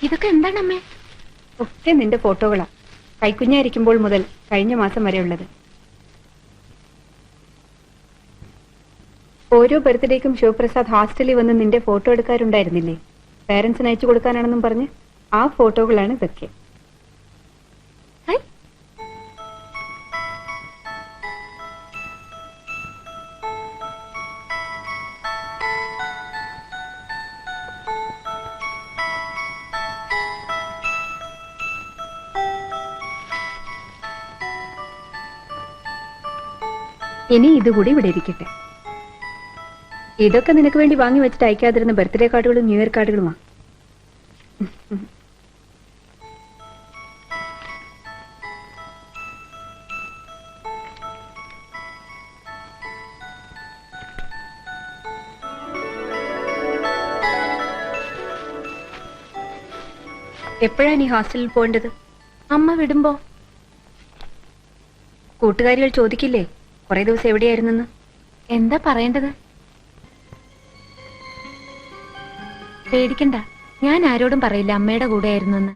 ഇതൊക്കെ എന്താണ് അമ്മേ? ഒക്കെ നിന്റെ ഫോട്ടോകളാ, കൈക്കുഞ്ഞായിരിക്കുമ്പോൾ മുതൽ കഴിഞ്ഞ മാസം വരെ ഉള്ളത്. ഓരോ ബർത്ത്ഡേക്കും ശിവപ്രസാദ് ഹോസ്റ്റലിൽ വന്ന് നിന്റെ ഫോട്ടോ എടുക്കാറുണ്ടായിരുന്നില്ലേ? പേരൻസിന് അയച്ചു കൊടുക്കാനാണെന്നും പറഞ്ഞ് ആ ഫോട്ടോകളാണ് ഇതൊക്കെ. ഇനി ഇതുകൂടി ഇവിടെ ഇരിക്കട്ടെ. ഇതൊക്കെ നിനക്ക് വേണ്ടി വാങ്ങി വെച്ചിട്ട് അയക്കാതിരുന്ന ബർത്ത്ഡേ കാർഡുകളും ന്യൂ ഇയർ കാർഡുകളുമാ. എപ്പോഴാ നീ ഹോസ്റ്റലിൽ പോകേണ്ടത്? അമ്മ വിടുമ്പോ. കൂട്ടുകാരികൾ ചോദിക്കില്ലേ കുറെ ദിവസം എവിടെയായിരുന്നെന്ന്? എന്താ പറയേണ്ടത്? പേടിക്കണ്ട, ഞാൻ ആരോടും പറയില്ല അമ്മയുടെ കൂടെ ആയിരുന്നെന്ന്.